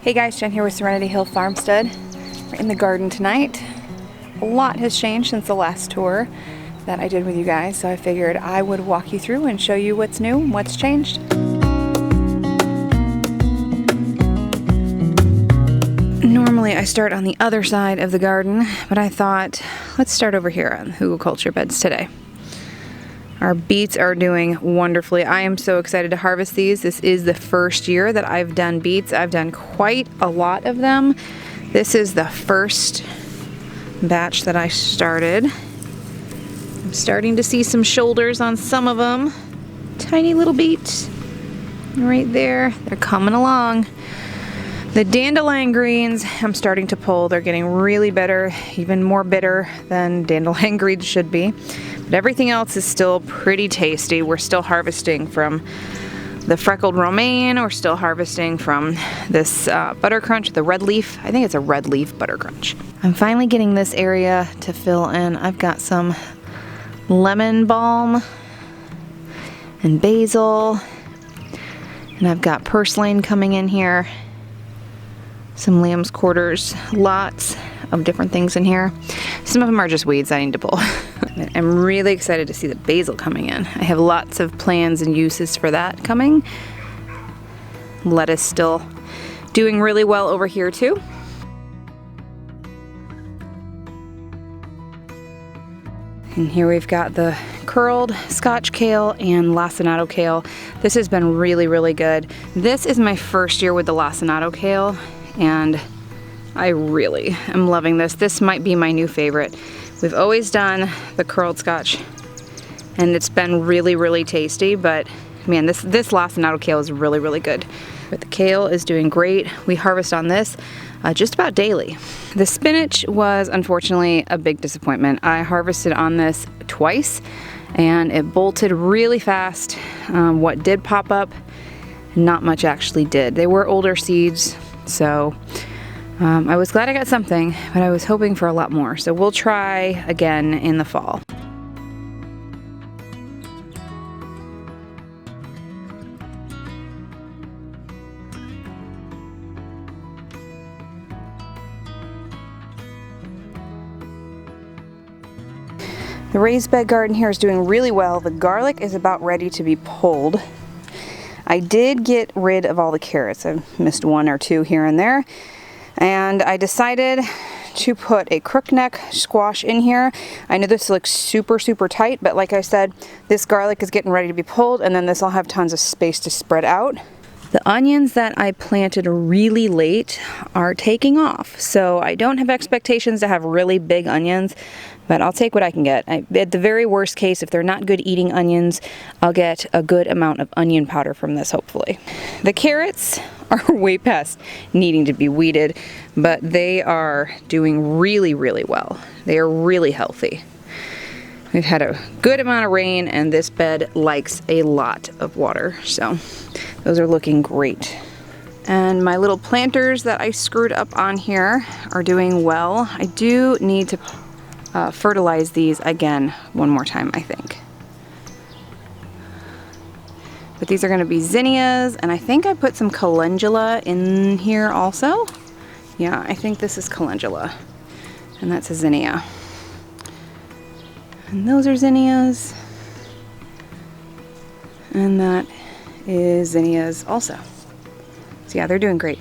Hey guys, Jen here with Serenity Hill Farmstead. We're in the garden tonight. A lot has changed since the last tour that I did with you guys, so I figured I would walk you through and show you what's new and what's changed. Normally I start on the other side of the garden, but I thought let's start over here on hugelkultur beds today. Our beets are doing wonderfully. I am so excited to harvest these. This is the first year that I've done beets. I've done quite a lot of them. This is the first batch that I started. I'm starting to see some shoulders on some of them. Tiny little beets right there. They're coming along. The dandelion greens I'm starting to pull. They're getting really bitter, even more bitter than dandelion greens should be. But everything else is still pretty tasty. We're still harvesting from the freckled romaine. We're still harvesting from this butter crunch, the red leaf. I think it's a red leaf butter crunch. I'm finally getting this area to fill in. I've got some lemon balm and basil, and I've got purslane coming in here. Some lamb's quarters, lots of different things in here. Some of them are just weeds I need to pull. I'm really excited to see the basil coming in. I have lots of plans and uses for that coming. Lettuce still doing really well over here too. And here we've got the curled Scotch kale and lacinato kale. This has been really, really good. This is my first year with the lacinato kale, and I really am loving this. This might be my new favorite. We've always done the curled Scotch, and it's been really, really tasty, but man, this lacinato kale is really, really good. But the kale is doing great. We harvest on this just about daily. The spinach was unfortunately a big disappointment. I harvested on this twice, and it bolted really fast. What did pop up, not much actually did. They were older seeds, so I was glad I got something, but I was hoping for a lot more. So we'll try again in the fall. The raised bed garden here is doing really well. The garlic is about ready to be pulled. I did get rid of all the carrots. I missed one or two here and there. And I decided to put a crookneck squash in here. I know this looks super, super tight, but like I said, this garlic is getting ready to be pulled, and then this will have tons of space to spread out. The onions that I planted really late are taking off, so I don't have expectations to have really big onions, but I'll take what I can get. At the very worst case, if they're not good eating onions, I'll get a good amount of onion powder from this, hopefully. The carrots are way past needing to be weeded, but they are doing really, really well. They are really healthy. We've had a good amount of rain, and this bed likes a lot of water, so those are looking great. And my little planters that I screwed up on here are doing well. I do need to fertilize these again one more time, I think. But these are going to be zinnias, and I think I put some calendula in here also. Yeah, I think this is calendula, and that's a zinnia. And those are zinnias, and that is zinnias also. So yeah, they're doing great.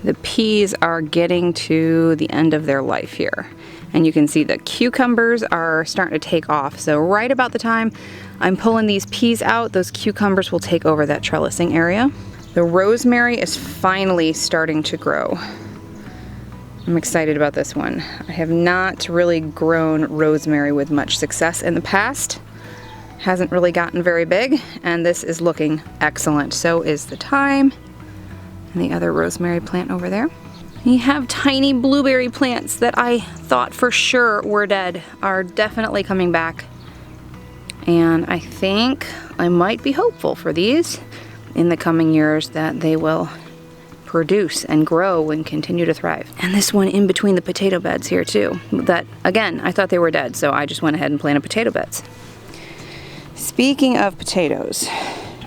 The peas are getting to the end of their life here. And you can see the cucumbers are starting to take off. So right about the time I'm pulling these peas out, those cucumbers will take over that trellising area. The rosemary is finally starting to grow. I'm excited about this one. I have not really grown rosemary with much success in the past. Hasn't really gotten very big, and this is looking excellent. So is the thyme and the other rosemary plant over there. We have tiny blueberry plants that I thought for sure were dead are definitely coming back. And I think I might be hopeful for these in the coming years that they will produce and grow and continue to thrive. And this one in between the potato beds here too. That, again, I thought they were dead, so I just went ahead and planted potato beds. Speaking of potatoes,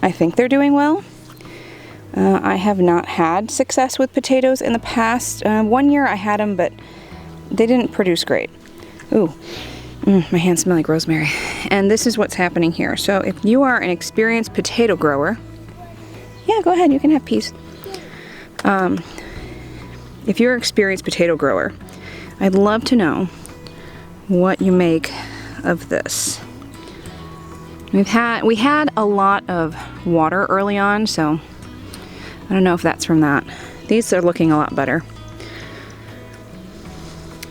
I think they're doing well. I have not had success with potatoes in the past. One year I had them, but they didn't produce great. Ooh, my hands smell like rosemary. And this is what's happening here. So if you are an experienced potato grower, yeah, go ahead, you can have peas. If you're an experienced potato grower, I'd love to know what you make of this. We had a lot of water early on, so I don't know if that's from that. These are looking a lot better.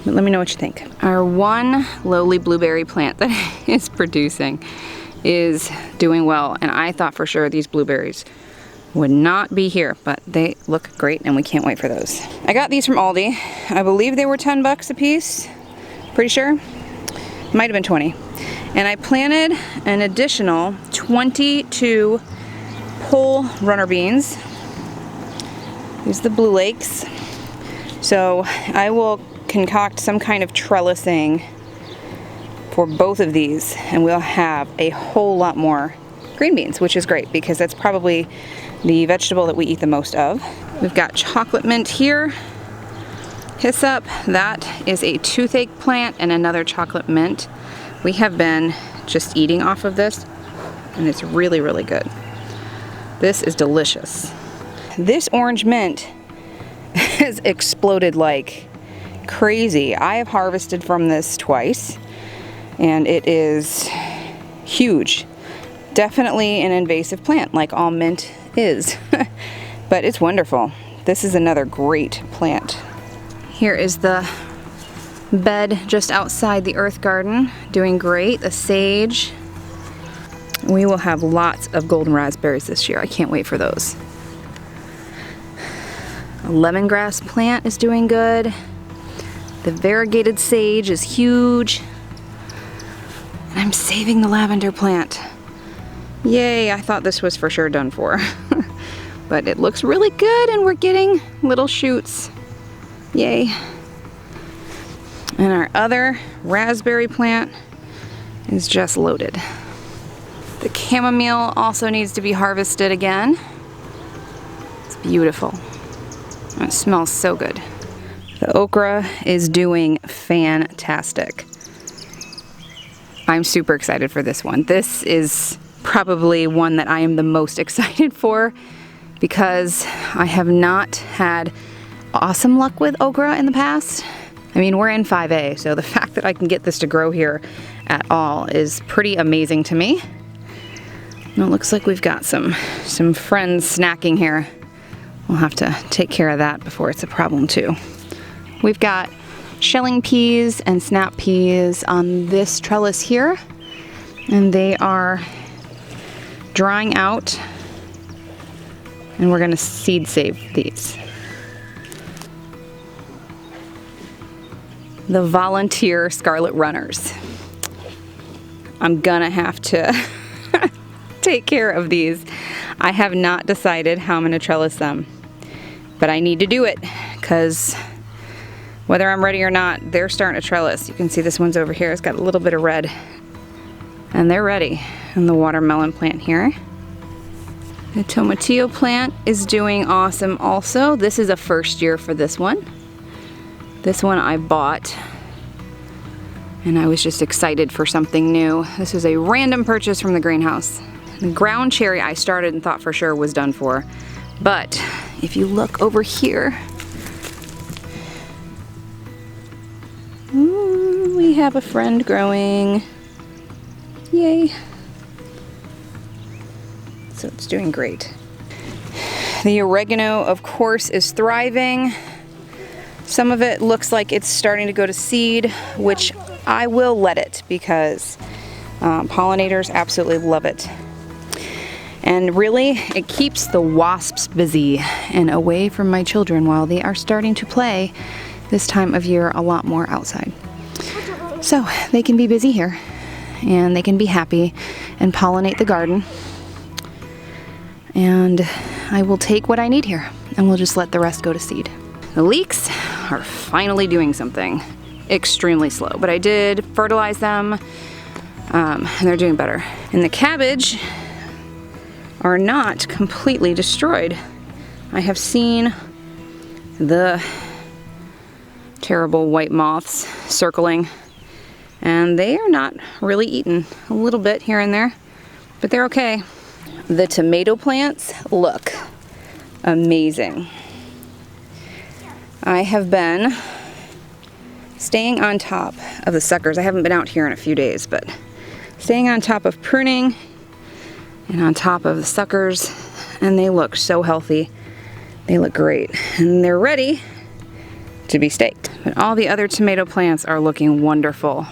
But let me know what you think. Our one lowly blueberry plant that is producing is doing well, and I thought for sure these blueberries would not be here, but they look great and we can't wait for those. I got these from Aldi. I believe they were 10 bucks a piece. Pretty sure. Might have been 20. And I planted an additional 22 pole runner beans. These are the Blue Leeks. So I will concoct some kind of trellising for both of these, and we'll have a whole lot more green beans, which is great because that's probably the vegetable that we eat the most of. We've got chocolate mint here. Hyssop, that is a toothache plant, and another chocolate mint. We have been just eating off of this, and it's really, really good. This is delicious. This orange mint has exploded like crazy. I have harvested from this twice, and it is huge. Definitely an invasive plant, like all mint is, but it's wonderful. This is another great plant. Here is the bed just outside the earth garden, doing great. The sage. We will have lots of golden raspberries this year. I can't wait for those. A lemongrass plant is doing good. The variegated sage is huge. And I'm saving the lavender plant. Yay, I thought this was for sure done for. But it looks really good and we're getting little shoots. Yay. And our other raspberry plant is just loaded. The chamomile also needs to be harvested again. It's beautiful. It smells so good. The okra is doing fantastic. I'm super excited for this one. This is probably one that I am the most excited for because I have not had awesome luck with okra in the past. I mean, we're in 5A, so the fact that I can get this to grow here at all is pretty amazing to me. And it looks like we've got some friends snacking here. We'll have to take care of that before it's a problem too. We've got shelling peas and snap peas on this trellis here, and they are drying out, and we're gonna seed save these. The volunteer Scarlett Runners. I'm gonna have to take care of these. I have not decided how I'm gonna trellis them, but I need to do it because whether I'm ready or not, they're starting to trellis. You can see this one's over here. It's got a little bit of red, and they're ready. And the watermelon plant here. The Tomatillo plant is doing awesome also. This is a first year for this one. This one I bought, and I was just excited for something new. This is a random purchase from the greenhouse. The ground cherry I started and thought for sure was done for, but if you look over here, we have a friend growing. Yay. So it's doing great. The oregano, of course, is thriving. Some of it looks like it's starting to go to seed, which I will let it because pollinators absolutely love it. And really, it keeps the wasps busy and away from my children while they are starting to play this time of year a lot more outside. So they can be busy here and they can be happy and pollinate the garden. And I will take what I need here and we'll just let the rest go to seed. The leeks are finally doing something. Extremely slow, but I did fertilize them and they're doing better. And the cabbage are not completely destroyed. I have seen the terrible white moths circling, and they are not really eaten. A little bit here and there, but they're okay. The tomato plants look amazing. I have been staying on top of the suckers. I haven't been out here in a few days, but staying on top of pruning and on top of the suckers, and they look so healthy. They look great, and they're ready to be staked. But all the other tomato plants are looking wonderful.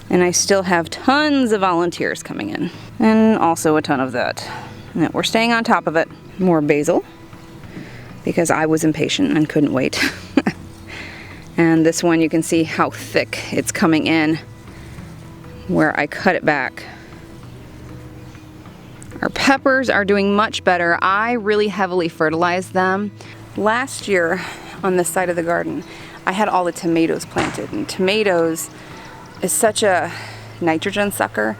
And I still have tons of volunteers coming in, and also a ton of that. And we're staying on top of it. More basil, because I was impatient and couldn't wait. And this one, you can see how thick it's coming in where I cut it back. Our peppers are doing much better. I really heavily fertilized them. Last year on this side of the garden, I had all the tomatoes planted, and tomatoes is such a nitrogen sucker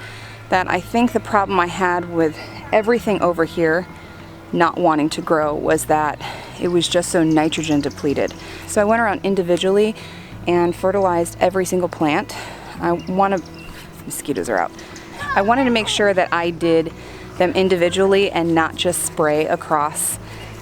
that I think the problem I had with everything over here not wanting to grow was that it was just so nitrogen depleted. So I went around individually and fertilized every single plant. Mosquitoes are out. I wanted to make sure that I did them individually and not just spray across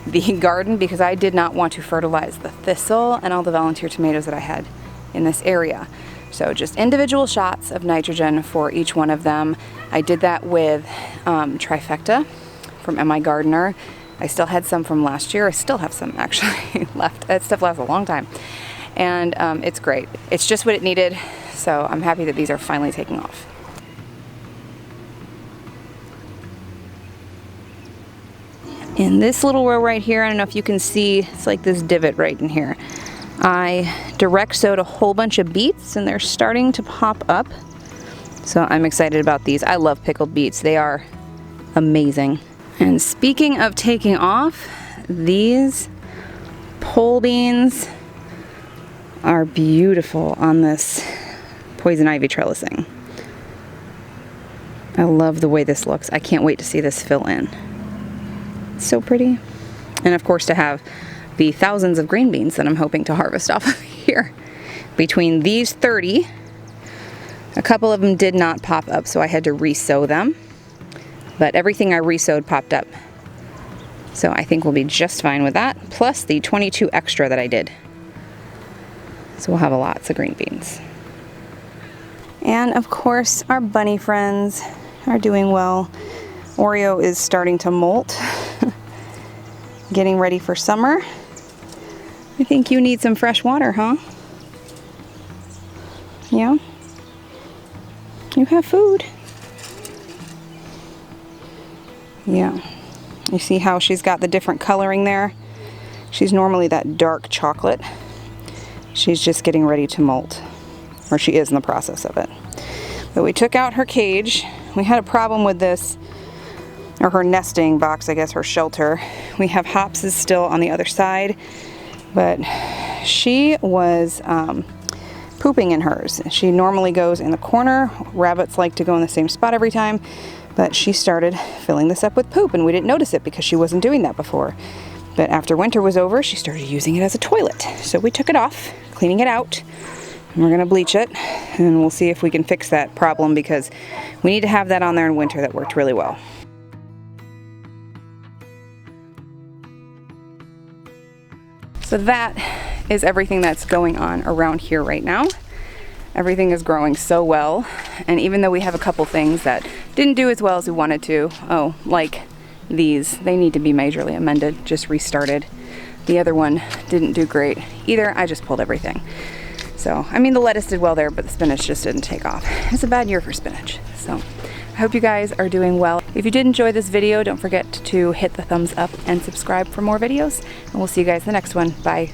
the garden, because I did not want to fertilize the thistle and all the volunteer tomatoes that I had in this area. So just individual shots of nitrogen for each one of them. I did that with trifecta from MI Gardener. I still had some from last year. I still have some actually left. That stuff lasts a long time. And it's great. It's just what it needed. So I'm happy that these are finally taking off. In this little row right here, I don't know if you can see, it's like this divot right in here. I direct sowed a whole bunch of beets, and they're starting to pop up. So I'm excited about these. I love pickled beets. They are amazing. And speaking of taking off, these pole beans are beautiful on this poison ivy trellising. I love the way this looks. I can't wait to see this fill in. It's so pretty. And of course to have the thousands of green beans that I'm hoping to harvest off of here. Between these 30, a couple of them did not pop up, so I had to re-sow them. But everything I re-sowed popped up. So I think we'll be just fine with that, plus the 22 extra that I did. So we'll have lots of green beans. And of course, our bunny friends are doing well. Oreo is starting to molt, getting ready for summer. I think you need some fresh water, huh? Yeah? You have food. Yeah. You see how she's got the different coloring there? She's normally that dark chocolate. She's just getting ready to molt, or she is in the process of it. But we took out her cage. We had a problem with this, or her nesting box, I guess, her shelter. We have Hops's still on the other side, but she was pooping in hers. She normally goes in the corner. Rabbits like to go in the same spot every time, but she started filling this up with poop, and we didn't notice it because she wasn't doing that before. But after winter was over, she started using it as a toilet. So we took it off, cleaning it out, and we're gonna bleach it, and we'll see if we can fix that problem, because we need to have that on there in winter. That worked really well. So that is everything that's going on around here right now. Everything is growing so well, and even though we have a couple things that didn't do as well as we wanted to, like these, they need to be majorly amended, just restarted. The other one didn't do great either. I just pulled everything. So, I mean, the lettuce did well there, but the spinach just didn't take off. It's a bad year for spinach. So, I hope you guys are doing well. If you did enjoy this video, don't forget to hit the thumbs up and subscribe for more videos. And we'll see you guys in the next one. Bye.